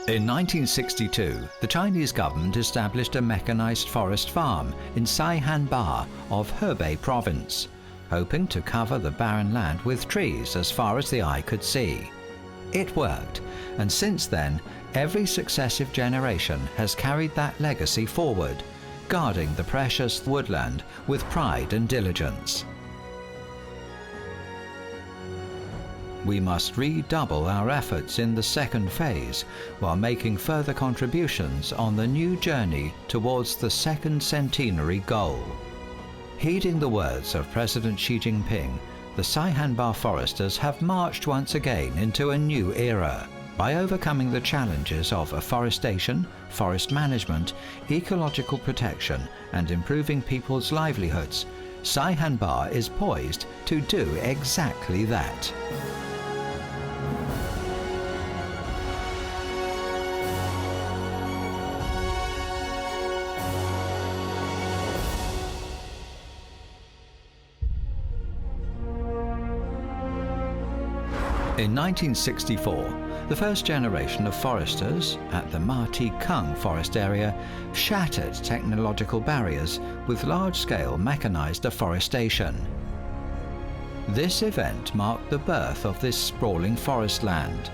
In 1962, the Chinese government established a mechanized forest farm in Saihanba of Hebei province, hoping to cover the barren land with trees as far as the eye could see. It worked, and since then, every successive generation has carried that legacy forward, guarding the precious woodland with pride and diligence. We must redouble our efforts in the second phase while making further contributions on the new journey towards the second centenary goal. Heeding the words of President Xi Jinping, the Saihanba foresters have marched once again into a new era by overcoming the challenges of afforestation, forest management, ecological protection, and improving people's livelihoods. Saihanba is poised to do exactly that. In 1964, the first generation of foresters at the Majestic forest area shattered technological barriers with large-scale mechanized afforestation. This event marked the birth of this sprawling forest land.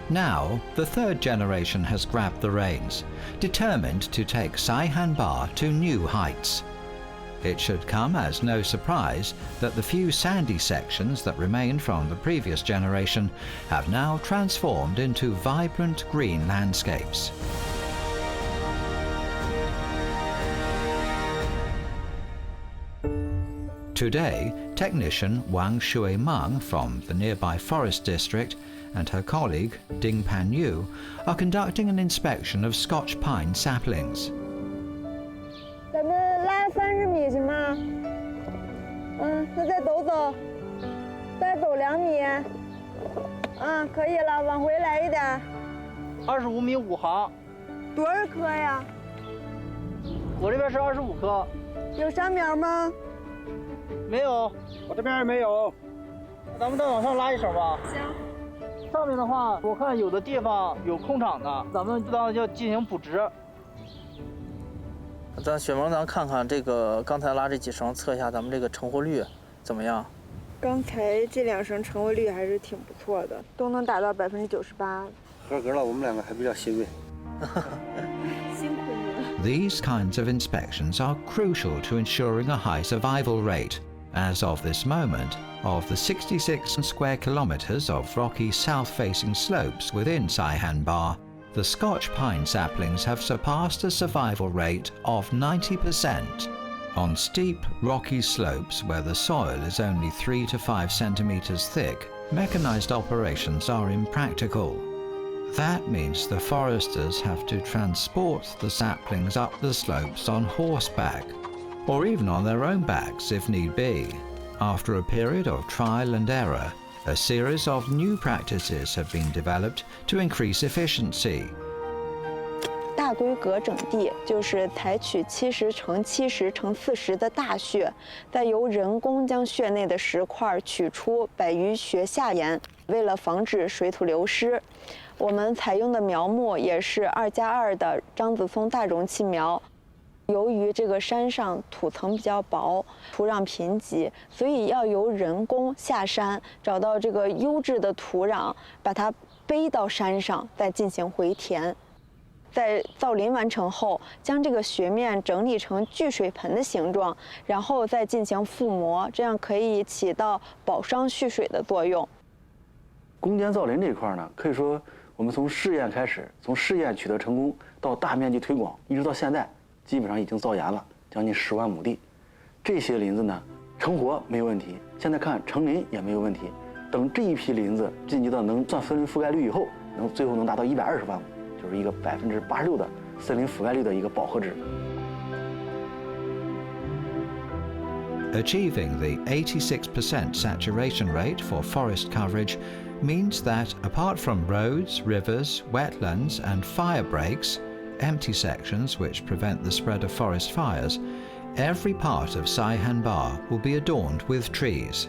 Now, the third generation has grabbed the reins, determined to take Saihanba to new heights. It should come as no surprise that the few sandy sections that remained from the previous generation have now transformed into vibrant green landscapes. Today, technician Wang Shuimeng from the nearby forest district and her colleague Ding Panyu are conducting an inspection of Scotch pine saplings. 30米行吗？那再走走，再走2米。可以了，往回来一点。25米5行。多少棵呀？我这边是25棵。有上苗吗？没有，我这边也没有。咱们再往上拉一绳吧。行。上面的话，我看有的地方有空场的，咱们要进行补植。 咱雪萌，咱看看这个刚才拉这几绳，测一下咱们这个成活率怎么样？刚才这2绳成活率还是挺不错的，都能达到98%。合格了，我们2个还比较欣慰。辛苦你了。These kinds of inspections are crucial to ensuring a high survival rate. As of this moment, of the 66 square kilometers of rocky south-facing slopes within Saihanba, the Scotch pine saplings have surpassed a survival rate of 90%. On steep, rocky slopes where the soil is only 3 to 5 centimeters thick, mechanized operations are impractical. That means the foresters have to transport the saplings up the slopes on horseback, or even on their own backs if need be. After a period of trial and error, a series of new practices have been developed to increase efficiency. 大规格整地就是采取70乘70乘40的大穴，再由人工将穴内的石块取出，摆于穴下沿，为了防止水土流失。我们采用的苗木也是2+2的樟子松大容器苗。 由于这个山上土层比较薄，土壤贫瘠，所以要由人工下山找到这个优质的土壤，把它背到山上，再进行回填。在造林完成后，将这个穴面整理成聚水盆的形状，然后再进行覆膜，这样可以起到保墒蓄水的作用。攻坚造林这一块呢，可以说我们从试验开始，从试验取得成功到大面积推广，一直到现在。 基本上已经造严了，将近10万亩地。这些林子呢，成活没有问题，现在看成林也没有问题。等这一批林子晋级到能算森林覆盖率以后，最后能达到120万亩，就是一个86%的森林覆盖率的一个饱和值。Achieving the 86% saturation rate for forest coverage means that apart from roads, rivers, wetlands, and fire breaks, empty sections which prevent the spread of forest fires, every part of Saihanba will be adorned with trees.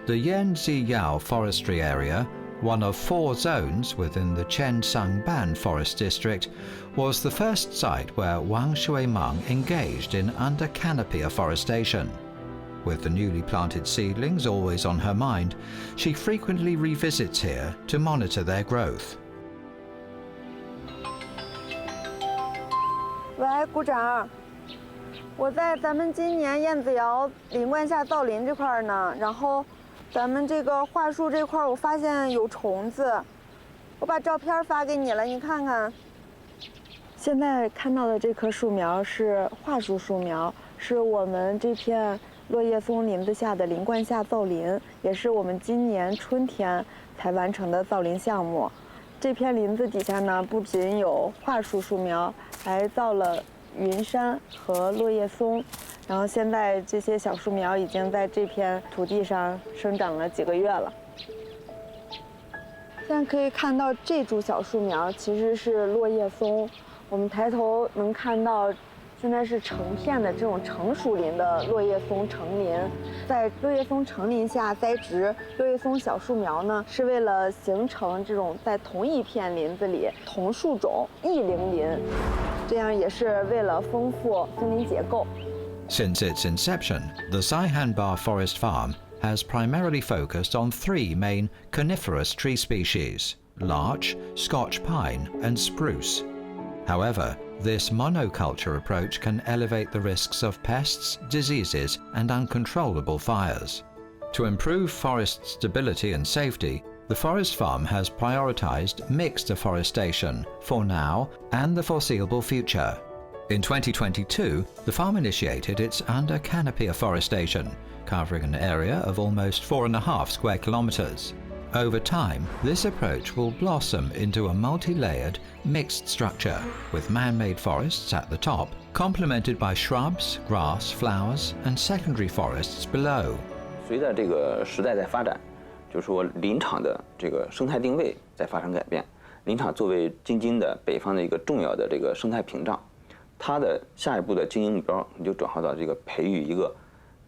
The Yanziyao forestry area, one of 4 zones within the Qiansangban Forest District, was the first site where Wang Shuimeng engaged in under canopy afforestation. With the newly planted seedlings always on her mind, she frequently revisits here to monitor their growth. 喂，股长，我在咱们今年燕子窑林冠下造林这块呢，然后咱们这个桦树这块我发现有虫子，我把照片发给你了，你看看。现在看到的这棵树苗是桦树树苗，是我们这片落叶松林子下的林冠下造林，也是我们今年春天才完成的造林项目。这片林子底下呢，不仅有桦树树苗，还造了云杉和落叶松。然后现在这些小树苗已经在这片土地上生长了几个月了。现在可以看到这株小树苗其实是落叶松，我们抬头能看到。现在是成片的这种成熟林的落叶松成林，在落叶松成林下栽植落叶松小树苗呢，是为了形成这种在同一片林子里同树种异龄林，这样也是为了丰富森林结构。Since its inception, the Saihanba Forest Farm has primarily focused on 3 main coniferous tree species: larch, Scotch pine, and spruce. However, this monoculture approach can elevate the risks of pests, diseases, and uncontrollable fires. To improve forest stability and safety, the forest farm has prioritized mixed afforestation for now and the foreseeable future. In 2022, the farm initiated its under canopy afforestation, covering an area of almost 4.5 square kilometers. Over time, this approach will blossom into a multi-layered, mixed structure, with man-made forests at the top, complemented by shrubs, grass, flowers, and secondary forests below. 随着这个时代在发展，就是说林场的这个生态定位在发生改变。林场作为京津的北方的一个重要的这个生态屏障，它的下一步的经营目标，你就转化到这个培育一个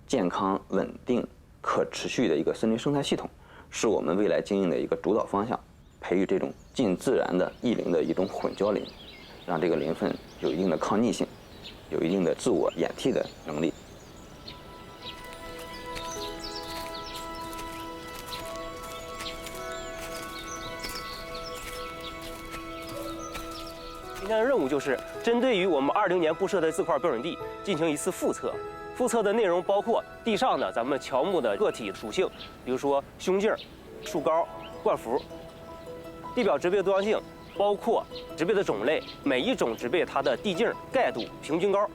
健康、稳定、可持续的一个森林生态系统。是我们未来经营的一个主导方向，培育这种近自然的异林的一种混交林，让这个林份有一定的抗逆性，有一定的自我掩替的能力。今天的任务就是针对于我们20年布设的4块标准地进行一次复测。复测的内容包括地上的咱们乔木的个体属性，比如说胸径、树高、冠幅；地表植被多样性，包括植被的种类，每一种植被它的地径、盖度、平均高。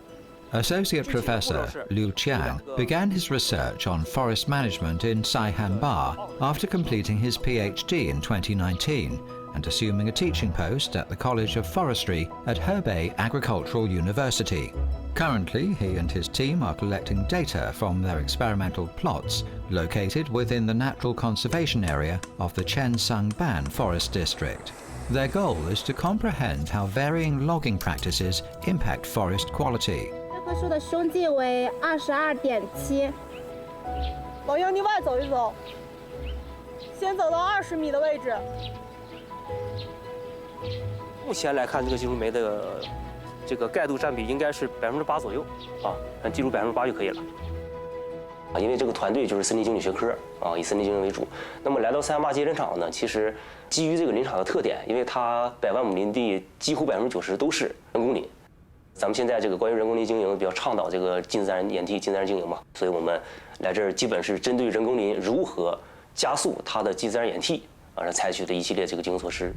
Associate Professor Liu Qiang began his research on forest management in Saihanba after completing his PhD in 2019 and assuming a teaching post at the College of Forestry at Hebei Agricultural University. Currently, he and his team are collecting data from their experimental plots located within the natural conservation area of the Qiansangban Forest District. Their goal is to comprehend how varying logging practices impact forest quality. 这棵树的胸径为22.7。老鹰，你外走一走，先走到20米的位置。目前来看，这个金竹梅的这个盖度占比应该是8%左右啊，咱记住8%就可以了。因为这个团队就是森林经理学科啊，以森林经营为主。那么来到388接林场呢，其实基于这个林场的特点，因为它100万亩林地几乎90%都是人工林。咱们现在这个关于人工林经营比较倡导这个近自然演替、近自然经营嘛，所以我们来这儿基本是针对人工林如何加速它的近自然演替而采取的一系列这个经营措施。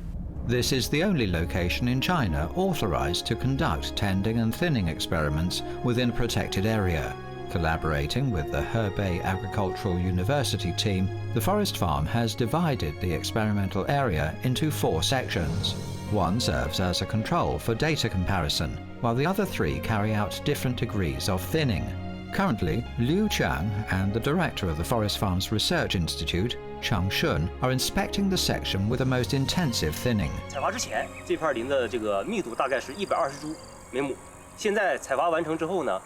This is the only location in China authorized to conduct tending and thinning experiments within a protected area. Collaborating with the Hebei Agricultural University team, the forest farm has divided the experimental area into 4 sections. One serves as a control for data comparison, while the other 3 carry out different degrees of thinning. Currently, Liu Qiang and the director of the Forest Farms Research Institute, Chang Shun, are inspecting the section with the most intensive thinning. 采伐之前，这片林的这个密度大概是120株每亩。现在采伐完成之后呢，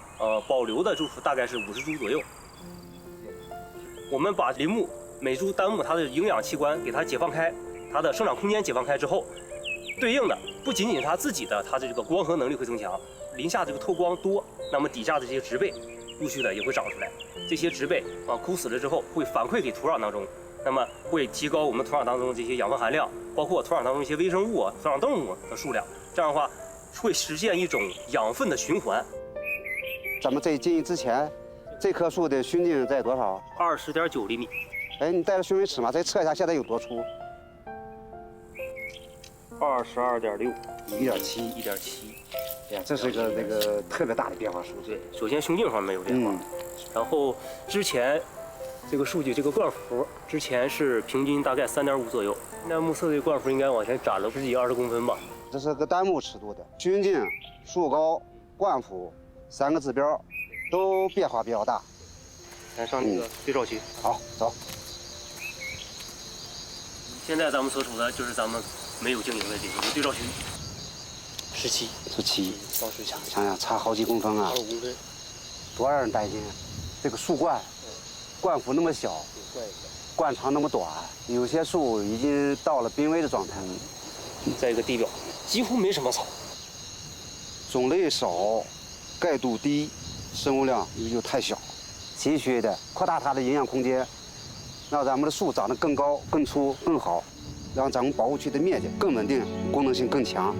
保留的株数大概是50株左右。我们把林木每株丹木它的营养器官给它解放开，它的生长空间解放开之后，对应的不仅仅是它自己的它的这个光合能力会增强，林下这个透光多，那么底下的这些植被陆续的也会长出来。这些植被枯死了之后会反馈给土壤当中，那么会提高我们土壤当中的这些养分含量，包括土壤当中一些微生物、土壤动物的数量。这样的话会实现一种养分的循环。咱们在经营之前，这棵树的胸径在多少？20.9厘米。哎，你带着胸围尺嘛，再测一下现在有多粗？22.6， 1.7。哎呀，这是一个那个特别大的变化数据。对，首先胸径上没有变化，然后之前这个数据这个冠幅之前是平均大概3.5左右，那目测这个冠幅应该往前展了10几20公分吧。这是个丹木尺度的，胸径、树高、冠幅3个指标都变化比较大。咱上那个对照区。好，走。现在咱们所处的就是咱们没有经营的这个对照区。17，当时想想差好几公分啊，25公分，多让人担心。这个树冠，冠幅那么小，冠长那么短，有些树已经到了濒危的状态。再一个地表几乎没什么草，种类少，盖度低，生物量又太小，急需的扩大它的营养空间，让咱们的树长得更高、更粗、更好，让咱们保护区的面积更稳定，功能性更强。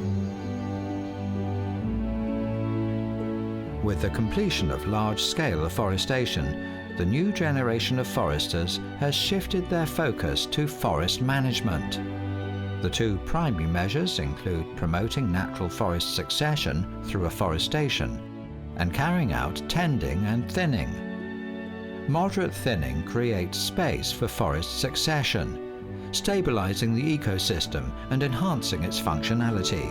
With the completion of large-scale afforestation, the new generation of foresters has shifted their focus to forest management. The two primary measures include promoting natural forest succession through afforestation and carrying out tending and thinning. Moderate thinning creates space for forest succession, stabilizing the ecosystem and enhancing its functionality.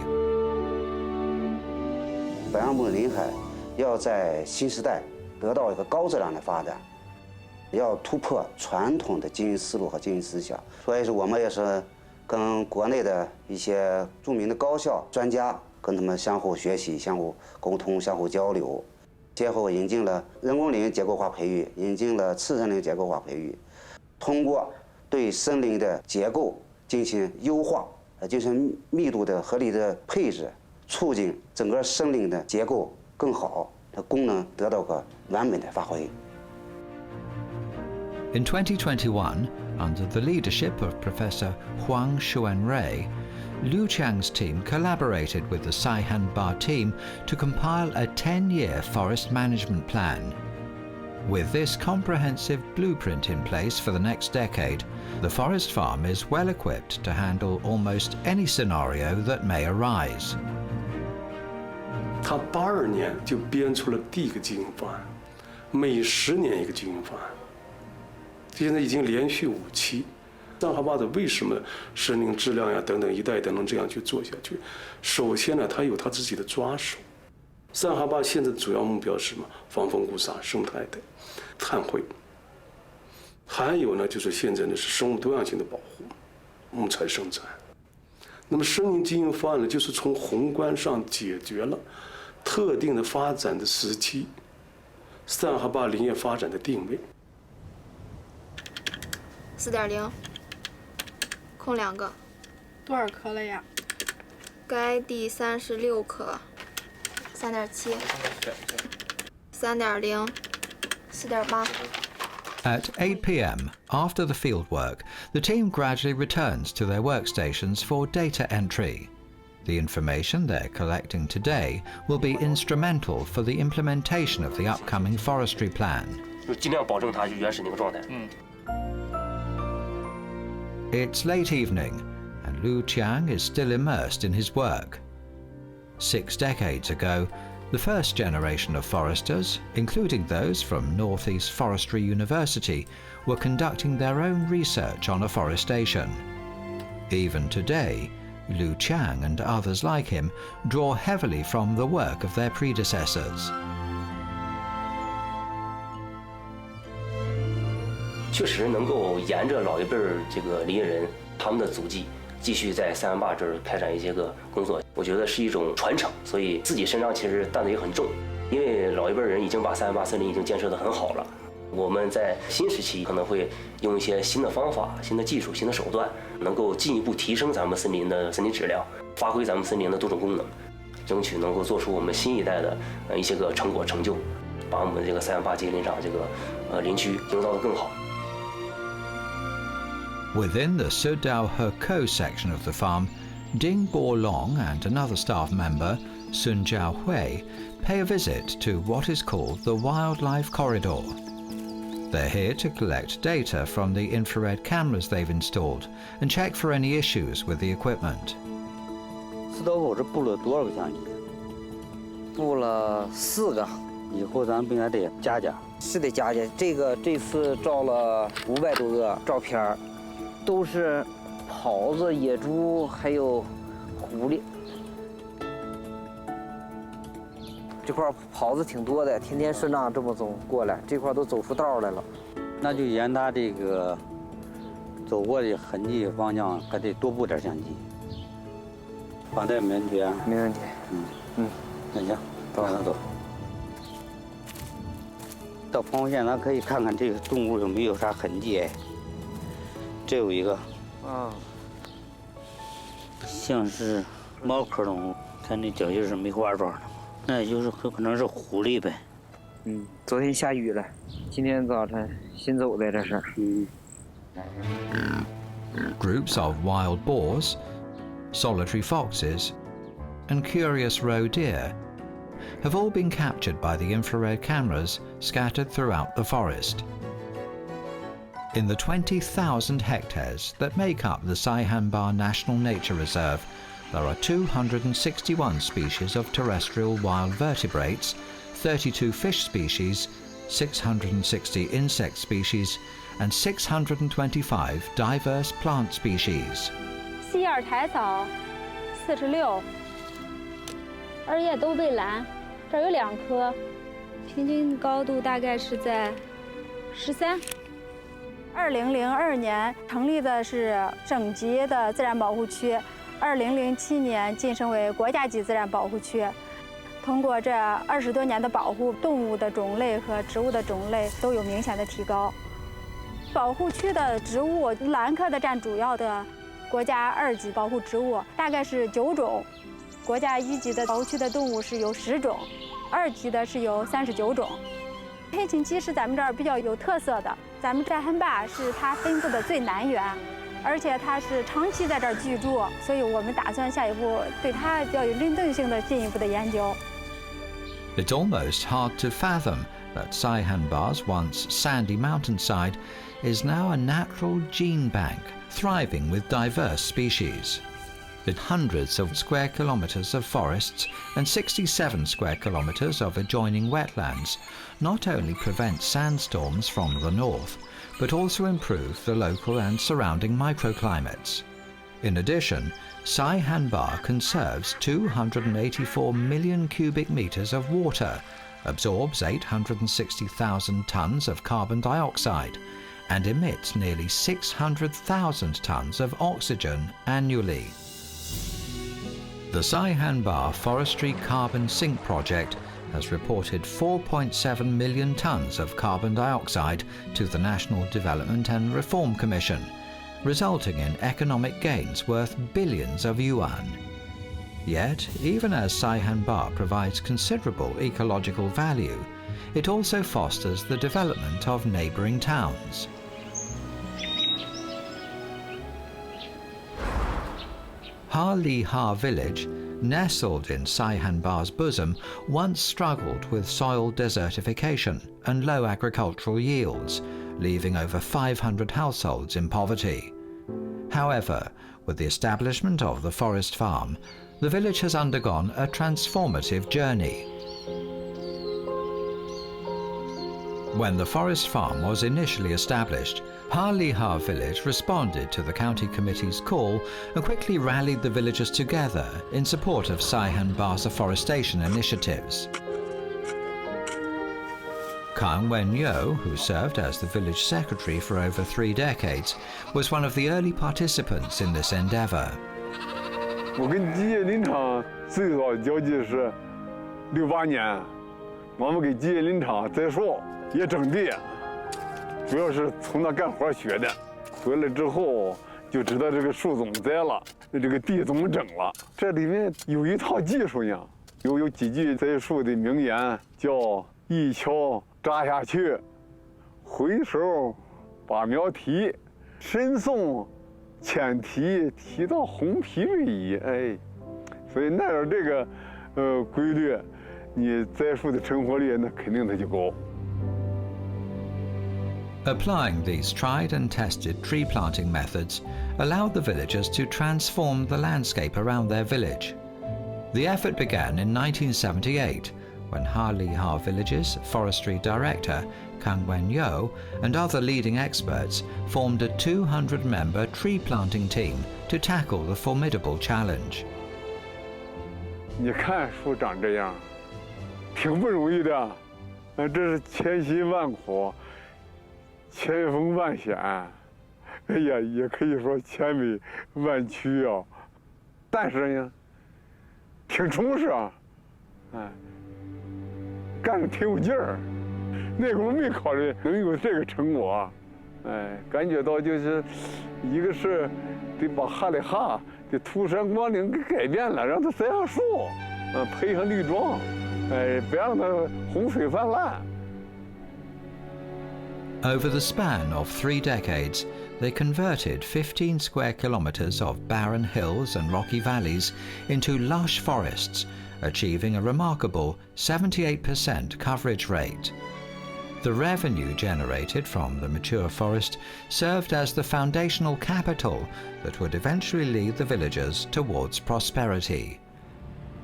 百万亩林海要在新时代得到一个高质量的发展，要突破传统的经营思路和经营思想，所以说我们也是跟国内的一些著名的高校专家跟他们相互学习、相互沟通、相互交流，先后引进了人工林结构化培育，引进了次森林结构化培育，通过对森林的结构进行优化，进行密度的合理的配置，促进整个森林的结构更好，它功能得到个完美的发挥。In 2021, under the leadership of Professor Huang Xuanrui, Liu Qiang's team collaborated with the Saihanba team to compile a 10-year forest management plan. With this comprehensive blueprint in place for the next decade, the forest farm is well equipped to handle almost any scenario that may arise. 他82年就编出了第一个经营方案，每10年一个经营方案。现在已经连续5期。上哈巴的为什么森林质量呀等等一代等等这样去做下去？首先呢，它有它自己的抓手。上哈巴现在主要目标是什么？防风固沙、生态的碳汇。还有呢，就是现在呢是生物多样性的保护，木材生产。那么森林经营方案呢，就是从宏观上解决了特定的发展的时期，上哈巴林业发展的定位。4.0，空2个。多少颗了呀？该地36颗。3.7。3.0。4.8。At 8 p.m., after the fieldwork, the team gradually returns to their workstations for data entry. The information they're collecting today will be instrumental for the implementation of the upcoming forestry plan. 就尽量保证它原始那个状态。It's late evening, and Liu Qiang is still immersed in his work. 6 decades ago, the first generation of foresters, including those from Northeast Forestry University, were conducting their own research on afforestation. Even today, Liu Qiang and others like him draw heavily from the work of their predecessors. 确实能够沿着老一辈这个林业人他们的足迹，继续在三湾坝这儿开展一些个工作，我觉得是一种传承，所以自己身上其实担子也很重，因为老一辈人已经把三湾坝森林已经建设得很好了，我们在新时期可能会用一些新的方法、新的技术、新的手段，能够进一步提升咱们森林的森林质量，发挥咱们森林的多种功能，争取能够做出我们新一代的一些个成果成就，把我们这个328吉林场这个林区营造得更好。Within the Sudao Herko section of the farm, Ding Bo Long and another staff member, Sun Jiao Hui, pay a visit to what is called the Wildlife Corridor. They're here to collect data from the infrared cameras they've installed and check for any issues with the equipment. 四道口这布了多少个相机？布了4个，以后咱们应该得加加。是得加加。这次照了500多个照片，都是狍子、野猪还有狐狸。这块狍子挺多的，天天顺畅这么走过来，这块都走出道来了。那就沿它这个走过的痕迹方向，还得多布点相机。放在没问题啊？没问题。那行，往上走。到防护线，咱可以看看这个动物有没有啥痕迹。哎，这有一个，像是猫科动物，看那脚印是梅花状的。那也就是很可能是狐狸呗。昨天下雨了，今天早晨新走的这是。Groups of wild boars, solitary foxes, and curious roe deer have all been captured by the infrared cameras scattered throughout the forest. In the 20,000 hectares that make up the Saihanba National Nature Reserve, there are 261 species of terrestrial wild vertebrates, 32 fish species, 660 insect species, and 625 diverse plant species. 细叶苔草46，二叶兜背兰，这儿有2棵，平均高度大概是在13。2002年成立的是省级的自然保护区，2007年晋升为国家级自然保护区。通过这20多年的保护，动物的种类和植物的种类都有明显的提高。保护区的植物，兰科的占主要的，国家2级保护植物大概是9种，国家1级的保护区的动物是有10种，2级的是有39种。黑颈鸡是咱们这儿比较有特色的，咱们Saihanba是它分布的最南缘，而且它是长期在这儿居住，所以我们打算下一步对它比较有针对性的进一步的研究。It's almost hard to fathom that Saihanba's once sandy mountainside is now a natural gene bank thriving with diverse species. With hundreds of square kilometers of forests and 67 square kilometers of adjoining wetlands not only prevent sandstorms from the north, but also improve the local and surrounding microclimates. In addition, Saihanba conserves 284 million cubic meters of water, absorbs 860,000 tons of carbon dioxide, and emits nearly 600,000 tons of oxygen annually. The Saihanba Forestry Carbon Sink Project has reported 4.7 million tons of carbon dioxide to the National Development and Reform Commission, resulting in economic gains worth billions of yuan. Yet, even as Saihanba provides considerable ecological value, it also fosters the development of neighbouring towns. Ha Li Ha village, nestled in Saihanba's bosom, once struggled with soil desertification and low agricultural yields, leaving over 500 households in poverty. However, with the establishment of the forest farm, the village has undergone a transformative journey. When the forest farm was initially established, Ha Li Ha village responded to the county committee's call and quickly rallied the villagers together in support of Saihanba's afforestation initiatives. Kang Wen-yo, who served as the village secretary for over 3 decades, was one of the early participants in this endeavor. 我跟基业林场最早交集是68年，我们给基业林场栽树也整地，主要是从那干活学的。回来之后就知道这个树怎么栽了，这个地怎么整了。这里面有一套技术呀，有几句栽树的名言，叫一锹扎下去，回手把苗提，深送浅提，提到红皮为宜。哎，所以那有这个规律，你栽树的成活率那肯定它就高。Applying these tried and tested tree planting methods allowed the villagers to transform the landscape around their village. The effort began in 1978 when Ha Village's forestry director, Kang Wen-yo, and other leading experts formed a 200-member tree planting team to tackle the formidable challenge. 你看树长这样，挺不容易的，这是千辛万苦。千风万险，哎呀，也可以说千委万屈啊。但是呢，挺充实啊，哎，干着挺有劲儿。那会儿没考虑能有这个成果，哎，感觉到就是一个是得把哈里哈的秃山光岭给改变了，让它栽上树，配上绿桩，哎，别让它洪水泛滥。Over the span of 3 decades, they converted 15 square kilometers of barren hills and rocky valleys into lush forests, achieving a remarkable 78% coverage rate. The revenue generated from the mature forest served as the foundational capital that would eventually lead the villagers towards prosperity.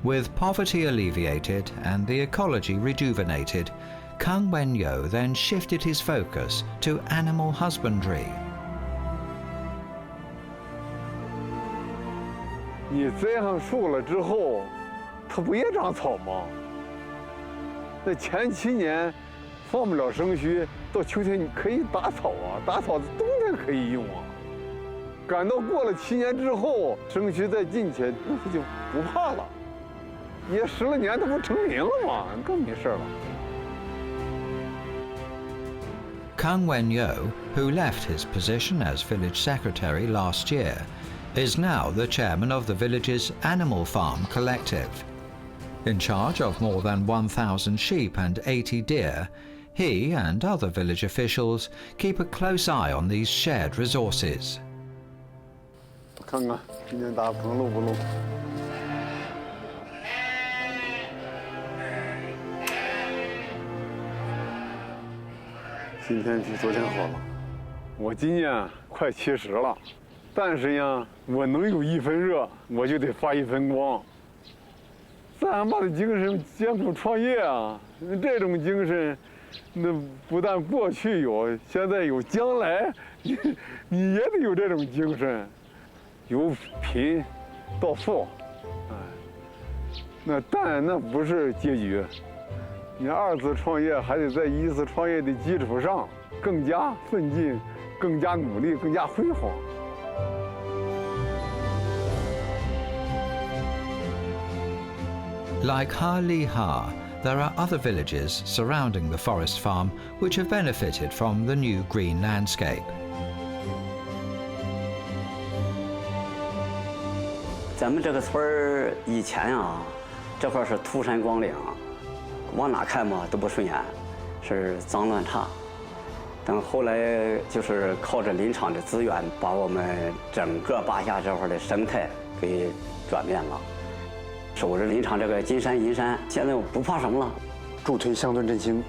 With poverty alleviated and the ecology rejuvenated, Kang Wen-yo then shifted his focus to animal husbandry. 你栽上树了之后，它不也长草吗？那前7年放不了生须，到秋天你可以打草啊，打草冬天可以用啊。赶到过了7年之后，生须再进去，那它就不怕了。也10来年，它不成林了吗？更没事了。Kang Wen-yo, who left his position as village secretary last year, is now the chairman of the village's animal farm collective. In charge of more than 1,000 sheep and 80 deer, he and other village officials keep a close eye on these shared resources. 看看今天打棚漏不漏？今天比昨天好了。我今年快70了，但是呢，我能有1分热，我就得发1分光。Saihanba的精神艰苦创业啊，这种精神，那不但过去有，现在有，将来你也得有这种精神，由贫到富，哎，那不是结局。你2次创业还得在1次创业的基础上更加奋进、更加努力、更加辉煌。Like Ha, there are other villages surrounding the forest farm which have benefited from the new green landscape. 咱们这个村儿以前啊，这块是秃山光岭。往哪看嘛都不顺眼，是脏乱差。等后来就是靠着林场的资源，把我们整个巴峡这块的生态给转变了。守着林场这个金山银山，现在我不怕什么了。助推乡村振兴，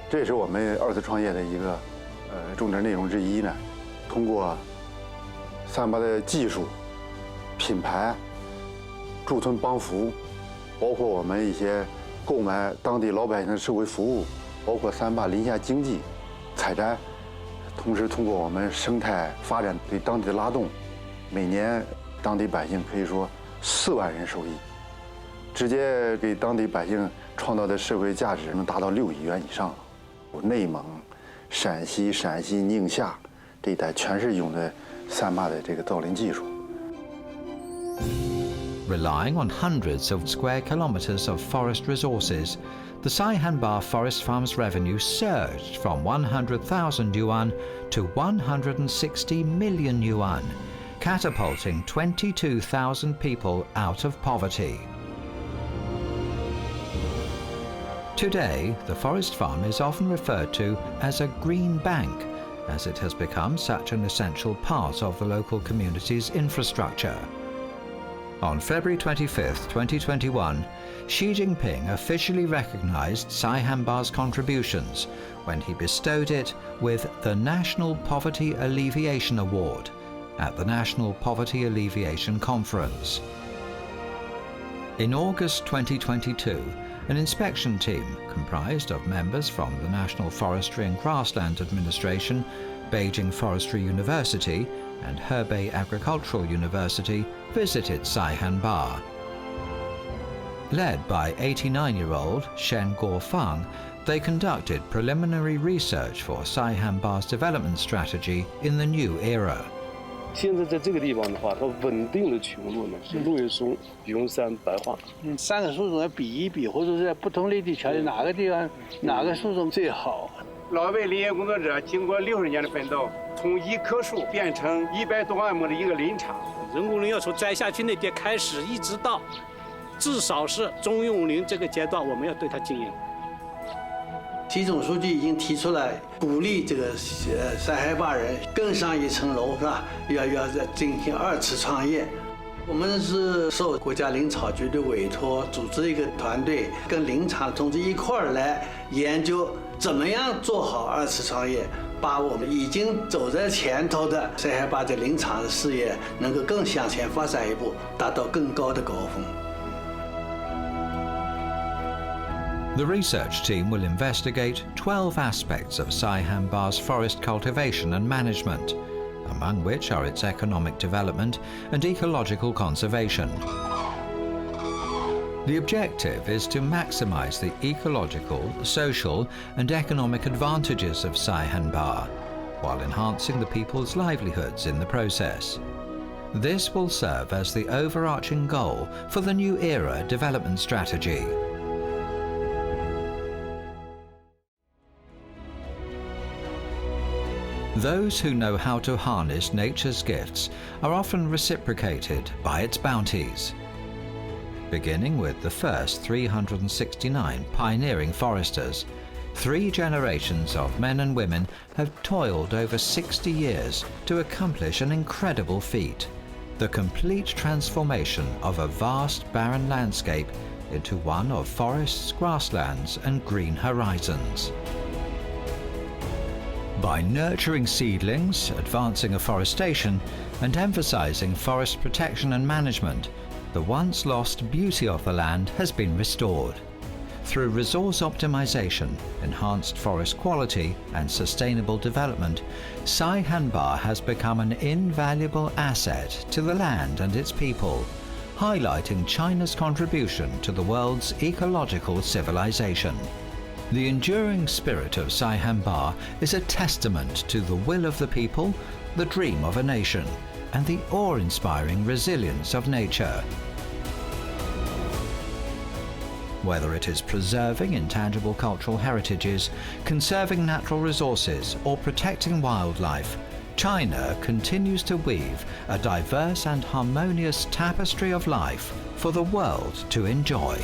这也是我们2次创业的一个重点内容之一呢。通过Saihanba的技术、品牌、驻村帮扶，包括我们一些购买当地老百姓的社会服务，包括Saihanba林下经济、采摘，同时通过我们生态发展对当地的拉动，每年当地百姓可以说4万人受益，直接给当地百姓创造的社会价值能达到6亿元以上了。内蒙、陕西、宁夏这一带全是用的Saihanba的这个造林技术。Relying on hundreds of square kilometers of forest resources, the Saihanba Forest Farm's revenue surged from 100,000 yuan to 160 million yuan, catapulting 22,000 people out of poverty. Today, the forest farm is often referred to as a green bank, as it has become such an essential part of the local community's infrastructure. On February 25, 2021, Xi Jinping officially recognized Saihanba's contributions when he bestowed it with the National Poverty Alleviation Award at the National Poverty Alleviation Conference. In August 2022, an inspection team comprised of members from the National Forestry and Grassland Administration, Beijing Forestry University, and Hebei Agricultural University visited Saihanba. Led by 89-year-old Shen Guofang, they conducted preliminary research for Saihanba's development strategy in the new era. 现在在这个地方的话，它稳定的群落呢是落叶松、云杉、白桦。三个树种要比一比，或者是在不同林地条件哪个地方哪个树种最好。老一辈林业工作者经过60年的奋斗，从一棵树变成100多万亩的一个林场。人工林要从栽下去那点开始，一直到至少是中用林这个阶段，我们要对它经营。习总书记已经提出来，鼓励这个Saihanba人更上一层楼，是吧？要进行2次创业。我们是受国家林草局的委托，组织一个团队，跟林场同志一块儿来研究怎么样做好2次创业，把我们已经走在前头的Saihanba的林场的事业能够更向前发展一步，达到更高的高峰。 The research team will investigate 12 aspects of Saihanba's forest cultivation and management, among which are its economic development and ecological conservation. The objective is to maximize the ecological, social and economic advantages of Saihanba, while enhancing the people's livelihoods in the process. This will serve as the overarching goal for the New Era development strategy. Those who know how to harness nature's gifts are often reciprocated by its bounties. Beginning with the first 369 pioneering foresters, 3 generations of men and women have toiled over 60 years to accomplish an incredible feat: the complete transformation of a vast barren landscape into one of forests, grasslands and green horizons. By nurturing seedlings, advancing afforestation, and emphasizing forest protection and management, the once lost beauty of the land has been restored. Through resource optimization, enhanced forest quality, and sustainable development, Saihanba has become an invaluable asset to the land and its people, highlighting China's contribution to the world's ecological civilization. The enduring spirit of Saihanba is a testament to the will of the people, the dream of a nation, and the awe-inspiring resilience of nature. Whether it is preserving intangible cultural heritages, conserving natural resources, or protecting wildlife, China continues to weave a diverse and harmonious tapestry of life for the world to enjoy.